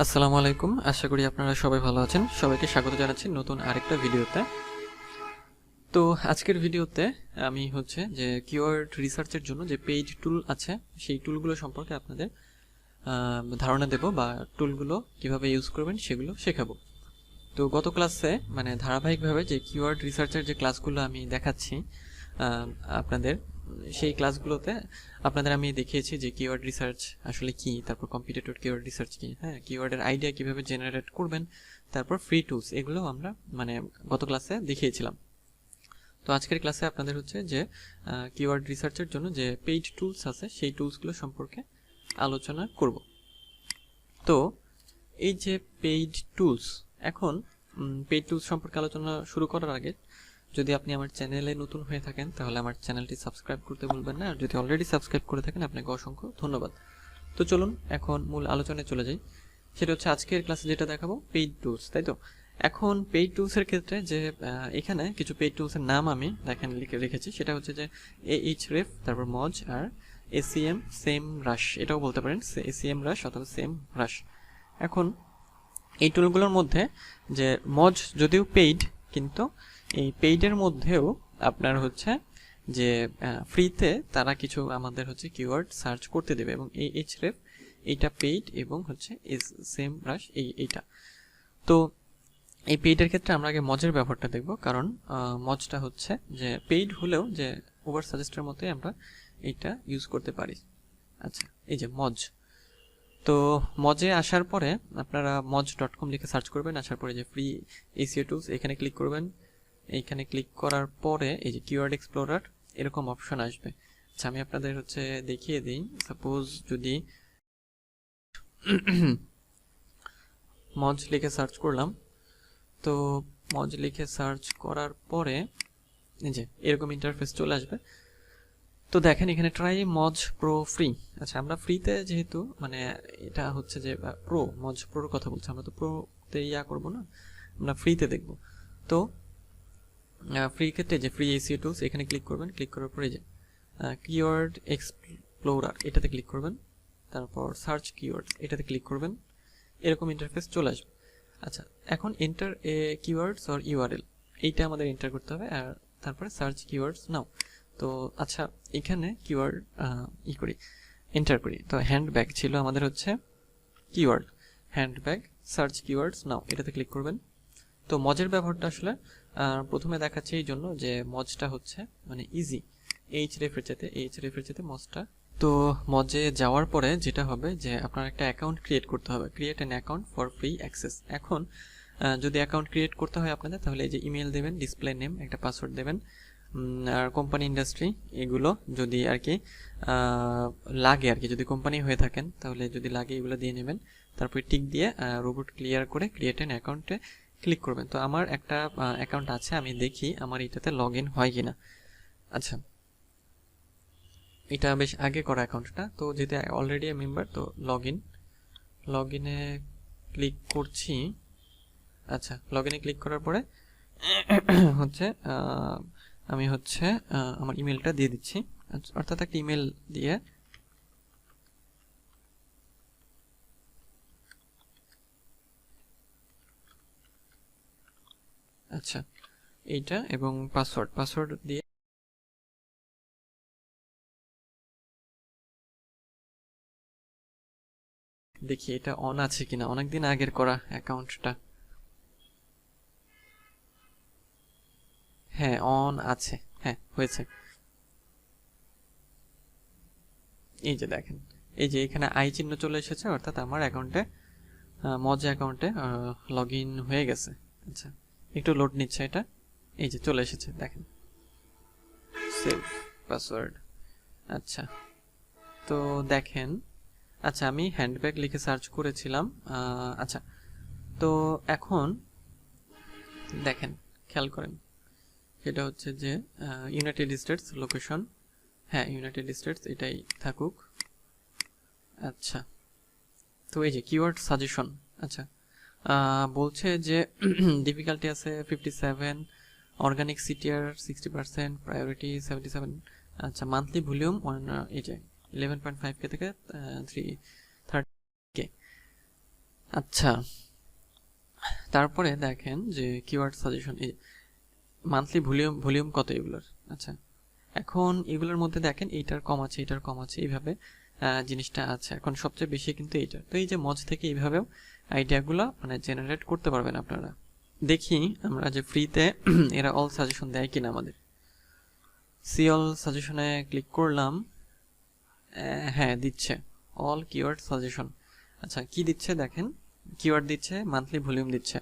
আসসালামু আলাইকুম, আশা করি আপনারা সবাই ভালো আছেন। সবাইকে স্বাগত জানাচ্ছি নতুন আরেকটা ভিডিওতে। তো আজকের ভিডিওতে আমি যে কিওয়ার্ড রিসার্চের জন্য যে পেইড টুল আছে সেই টুলগুলো সম্পর্কে আপনাদের ধারণা দেব বা টুলগুলো কিভাবে ইউজ করবেন সেগুলো শেখাবো। তো গত ক্লাসে ধারাবাহিকভাবে যে কিওয়ার্ড রিসার্চের যে ক্লাসগুলো আমি দেখাচ্ছি আপনাদের, সেই ক্লাসগুলোতে আপনাদের আমি দেখিয়েছি যে কিওয়ার্ড রিসার্চ আসলে কি, তারপর কম্পিটিটিভ কিওয়ার্ড রিসার্চ কি, কিওয়ার্ডের আইডিয়া কিভাবে জেনারেট করবেন, তারপর ফ্রি টুলস, এগুলো আমরা গত ক্লাসে দেখিয়েছিলাম। তো আজকের ক্লাসে আপনাদের যে কিওয়ার্ড রিসার্চের জন্য যে পেইড টুলস আছে সেই টুলসগুলো সম্পর্কে আলোচনা করব। তো এই যে পেইড টুলস, এখন পেইড টুলস সম্পর্কে আলোচনা শুরু করার আগে যদি আপনি আমার চ্যানেলে নতুন হয়ে থাকেন তাহলে আমার চ্যানেলটি সাবস্ক্রাইব করতে ভুলবেন না, আর যদি অলরেডি সাবস্ক্রাইব করে থাকেন আপনাকে অসংখ্য ধন্যবাদ। তো চলুন এখন মূল আলোচনায় চলে যাই। সেটা আজকের ক্লাসে যেটা দেখাবো পেইড টুলস, তাই তো। এখন পেইড টুলসের ক্ষেত্রে যে এখানে কিছু পেইড টুলসের নাম আমি লিখে রেখেছি, সেটা যে ahref, তারপর মজ, আর acm সেম রাশ, এটাও বলতে পারেন acm রাশ অথবা সেম রাশ। এখন এই টুলগুলোর মধ্যে যে মজ যদিও পেইড, কিন্তু এই পেইডের মধ্যেও আপনার যে ফ্রিতে তারা কিছু আমাদের কিওয়ার্ড সার্চ করতে দেবে, এবং এই ahref এইটা পেইড এবং সেম রাশ এইটা। তো এই পেইডের ক্ষেত্রে আমরা আগে মজের ব্যবহারটা দেখব, কারণ মজটা যে পেইড হলেও যে ওভার সাজেস্টের মতোই আমরা এইটা ইউজ করতে পারি। আচ্ছা, এই যে মজ, তো মজে আসার পরে আপনারা moj.com লিখে সার্চ করবেন। আসার পরে যে ফ্রি এসইও টুলস এখানে ক্লিক করবেন। এইখানে ক্লিক করার পরে এই যে কিওয়ার্ড এক্সপ্লোরার এরকম অপশন আসবে। আচ্ছা, আমি আপনাদের দেখিয়ে দিই। সাপোজ যদি মজ লিখে সার্চ করলাম, তো মজ লিখে সার্চ করার পরে এই যে এরকম ইন্টারফেস চলে আসবে। তো দেখেন এখানে ট্রাই মজ প্রো ফ্রি। আচ্ছা, আমরা ফ্রিতে যেহেতু এটা যে প্রো, মজ প্রোর কথা বলছি, আমরা তো প্রোতে করব না, আমরা ফ্রিতে দেখব। তো ফ্রি ক্ষেত্রে যে ফ্রি এসইও টুলস এখানে ক্লিক করবেন। ক্লিক করার পরে যে কিওয়ার্ড এক্সপ্লোরার এটাতে ক্লিক করবেন, তারপর সার্চ কিওয়ার্ড এটাতে ক্লিক করবেন। এরকম ইন্টারফেস চলে আসবে। আচ্ছা, এখন enter a keywords or URL এইটা আমাদের এন্টার করতে হবে, আর তারপরে সার্চ কিওয়ার্ডস নাও। তো আচ্ছা, এখানে কিওয়ার্ড এন্টার করি। তো হ্যান্ডব্যাগ ছিল আমাদের কিওয়ার্ড, হ্যান্ডব্যাগ সার্চ কিওয়ার্ডস নাও এটাতে ক্লিক করবেন। তো মজের ব্যবহারটা প্রথমে দেখাচ্ছে এই জন্য যে মজটা ইজি, এইচরেফের চাইতে মজটা। তো মজে যাওয়ার পরে যেটা হবে যে আপনার একটা অ্যাকাউন্ট ক্রিয়েট করতে হবে, create an account for free access. এখন যদি অ্যাকাউন্ট ক্রিয়েট করতে হয় আপনাদের, তাহলে এই যে ইমেল দেবেন, ডিসপ্লে নেম, একটা পাসওয়ার্ড দেবেন, আর কোম্পানি, ইন্ডাস্ট্রি, এগুলো যদি লাগে যদি কোম্পানি হয়ে থাকেন তাহলে যদি লাগে এগুলো দিয়ে নেবেন। তারপরে টিক দিয়ে রোবট ক্লিয়ার করে ক্রিয়েট অ্যান অ্যাকাউন্টে ক্লিক করবেন। তো আমার একটা অ্যাকাউন্ট আছে, আমি দেখি আমার এটাতে লগ ইন হয় কিনা। আচ্ছা, এটা বেশ আগে করা অ্যাকাউন্টটা, তো যেহেতু অলরেডি মেম্বার, তো লগ ইনে ক্লিক করছি। আচ্ছা, লগ ইনে ক্লিক করার পরে আমি আমার ইমেলটা দিয়ে দিচ্ছি, অর্থাৎ একটা ইমেল দিয়ে আচ্ছা এইটা, এবং পাসওয়ার্ড দিয়ে দেখি এটা অন আছে কিনা। অনেকদিন আগের করা অ্যাকাউন্টটা, হ্যাঁ অন আছে, হ্যাঁ হয়েছে। এই যে দেখেন, এই যে এখানে আই চিহ্ন চলে এসেছে, অর্থাৎ আমার অ্যাকাউন্টে, মজ অ্যাকাউন্টে লগ ইন হয়ে গেছে। আচ্ছা, একটু লোড নিচ্ছে এটা। এই যে চলে এসেছে, দেখেন সেভ পাসওয়ার্ড। আচ্ছা, তো দেখেন, আচ্ছা আমি হ্যান্ডব্যাগ লিখে সার্চ করেছিলাম। আচ্ছা, তো এখন দেখেন, খেয়াল করেন, সেটা যে ইউনাইটেড স্টেটস লোকেশন, হ্যাঁ ইউনাইটেড স্টেটস এটাই থাকুক। আচ্ছা, তো এই যে কিওয়ার্ড সাজেশন, আচ্ছা বলছে যে ডিফিকাল্টি আছে 57, অর্গানিক সিটিআর 60%, প্রায়োরিটি 77। আচ্ছা, মান্থলি ভলিউম এই যে 11.5K থেকে 330K। আচ্ছা, তারপরে দেখেন যে কিওয়ার্ড সাজেশন, এই মান্থলি ভলিউম কত এগুলোর। আচ্ছা, এখন এগুলোর মধ্যে দেখেন এইটার কম আছে, এইটার কম আছে, এইভাবে জিনিসটা আছে। এখন সবচেয়ে বেশি কিন্তু এইটা। তো এই যে মজ থেকে এইভাবেও আইডিয়াগুলো মানে জেনারেট করতে পারবেন আপনারা। দেখি আমরা যে ফ্রিতে এরা অল সাজেশন দেয় কিনা আমাদের। সি অল সাজেশনে ক্লিক করলাম, হ্যাঁ দিচ্ছে অল কিওয়ার্ড সাজেশন। আচ্ছা, কি দিচ্ছে দেখেন, কিওয়ার্ড দিচ্ছে, মান্থলি ভলিউম দিচ্ছে।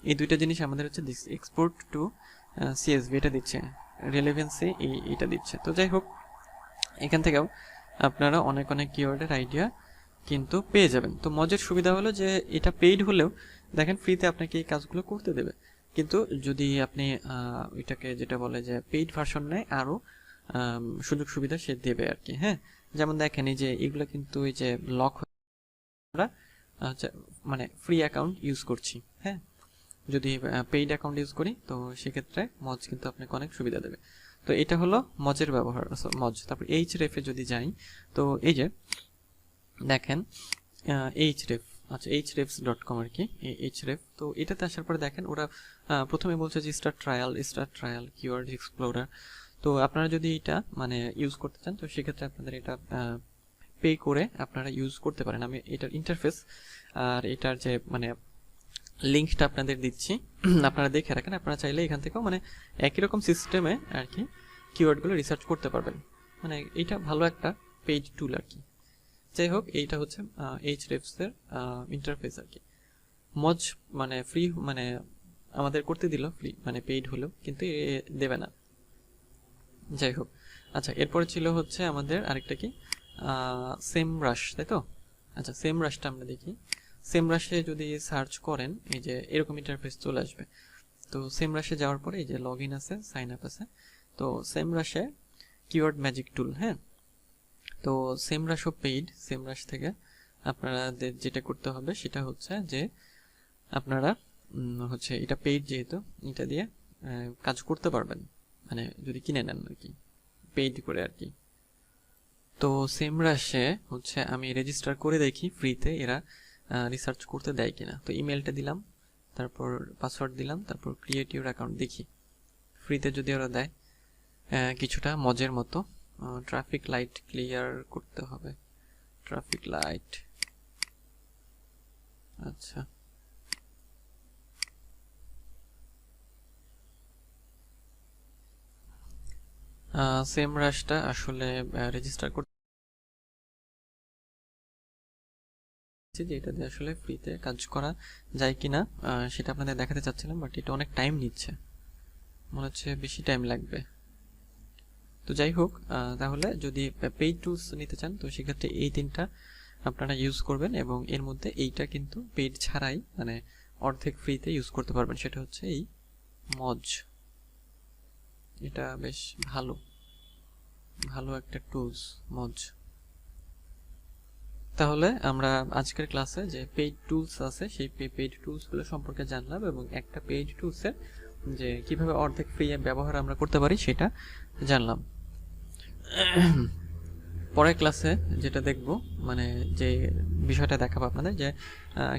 এই দুইটা জিনিস আমাদের হচ্ছে এক্সপোর্ট টু সিএসভি এটা দিচ্ছে, রেলেভেন্সি এইটা দিচ্ছে। তো যাই হোক, এখান থেকেও আপনারা অনেক কিওয়ার্ডের আইডিয়া কিন্তু পেয়ে যাবেন। তো মজার সুবিধা হলো যে এটা পেইড হলেও দেখেন ফ্রিতে আপনাকে এই কাজগুলো করতে দেবে, কিন্তু যদি আপনি এটাকে যেটা বলে যে পেইড ভার্সন নেয় আরও সুযোগ সুবিধা সে দেবে আর কি। হ্যাঁ, যেমন দেখেন এই যে এগুলো কিন্তু এই যে লক আমরা মানে ফ্রি অ্যাকাউন্ট ইউজ করছি। হ্যাঁ, যদি পেইড অ্যাকাউন্ট ইউজ করি তো সেক্ষেত্রে মজ কিন্তু আপনাকে অনেক সুবিধা দেবে। তো এটা হলো মজের ব্যবহার, মজ। তারপর এইচ রেফে যদি যাই, তো এই যে দেখেন এইচ রেফ, আচ্ছা hrefs.com আর কি, এইচ রেফ। তো এটাতে আসার পরে দেখেন ওরা প্রথমে বলছে যে স্টার্ট ট্রায়াল কিওয়ার্ড এক্সপ্লোরার। তো আপনারা যদি এটা মানে ইউজ করতে চান তো সেক্ষেত্রে আপনাদের এটা পে করে আপনারা ইউজ করতে পারেন। আমি এটার ইন্টারফেস আর এটার যে মানে লিঙ্কটা আপনাদের দিচ্ছি, আপনারা দেখে রাখেন। আপনারা চাইলে এখান থেকেও মানে একই রকম সিস্টেমে আর কি কিওয়ার্ডগুলো রিসার্চ করতে পারবেন। মানে এইটা ভালো একটা পেইড টুল আর কি। যাই হোক, এইটা হচ্ছে hrefs-এর ইন্টারফেস আর কি। মজ মানে ফ্রি মানে আমাদের করতে দিল ফ্রি, মানে পেইড হলেও কিন্তু দেবে না। যাই হোক, আচ্ছা এরপরে ছিল হচ্ছে আমাদের আরেকটা কি সেম রাশ, তাই তো। আচ্ছা, সেম রাশটা আমরা দেখি। সেম রাশে যদি সার্চ করেন এই যে এরকম ইন্টারফেস চলে আসবে। তো সেম রাশে যাওয়ার পরে এই যে লগ ইন আছে, সাইন আপ আছে। তো সেম রাশে কিওয়ার্ড ম্যাজিক টুল, হ্যাঁ। তো সেম রাশও পেইড। সেম রাশ থেকে আপনাদের যেটা করতে হবে সেটা হচ্ছে যে আপনারা হচ্ছে এটা পেইড যেহেতু এটা দিয়ে কাজ করতে পারবেন, মানে যদি কিনে নেন আর কি, পেইড করে আর কি। তো সেম রাশে হচ্ছে আমি রেজিস্টার করে দেখি ফ্রিতে এরা রিসার্চ করতে দেয় কিনা। তো ইমেলটা দিলাম, তারপর পাসওয়ার্ড দিলাম, তারপর ক্রিয়েট ইউর অ্যাকাউন্ট, দেখি ফ্রিতে যদি ওরা দেয় কিছুটা মজের মতো। ট্রাফিক লাইট ক্লিয়ার করতে হবে, ট্রাফিক লাইট। আচ্ছা, সেম রাশটা আসলে রেজিস্টার করতে যে এটা দিয়ে আসলে ফ্রিতে কাজ করা যায় কিনা সেটা আপনাদের দেখাতে চাচ্ছিলাম, বাট এটা অনেক টাইম নিচ্ছে, মনে হচ্ছে বেশি টাইম লাগবে। তো যাই হোক, তাহলে যদি পেইড টুলস নিতে চান তো সেক্ষেত্রে এই তিনটা আপনারা ইউজ করবেন, এবং এর মধ্যে এইটা কিন্তু পেইড ছাড়াই মানে অর্ধেক ফ্রিতে ইউজ করতে পারবেন, সেটা হচ্ছে এই মজ। এটা বেশ ভালো একটা টুলস মজ। তাহলে আমরা আজকের ক্লাসে যে পেইড টুলস আছে সেই পেইড টুলসগুলো সম্পর্কে জানলাম, এবং একটা পেইড টুলসের যে কিভাবে অর্ধেক ফ্রি ব্যবহার আমরা করতে পারি সেটা জানলাম। পরের ক্লাসে যেটা দেখব মানে যে বিষয়টা দেখাবো আপনাদের, যে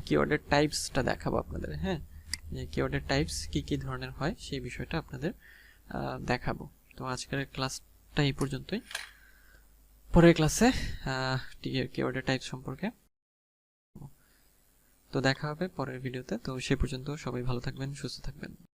কিওয়ার্ডের টাইপসটা দেখাবো আপনাদের। হ্যাঁ, যে কিওয়ার্ডের টাইপস কি কি ধরনের হয় সেই বিষয়টা আপনাদের দেখাবো। তো আজকের ক্লাসটা এই পর্যন্তই। পরের ক্লাসে কিওয়ার্ডের টাইপ সম্পর্কে তো দেখা হবে পরের ভিডিওতে। তো সে পর্যন্ত সবাই ভালো থাকবেন, সুস্থ থাকবেন।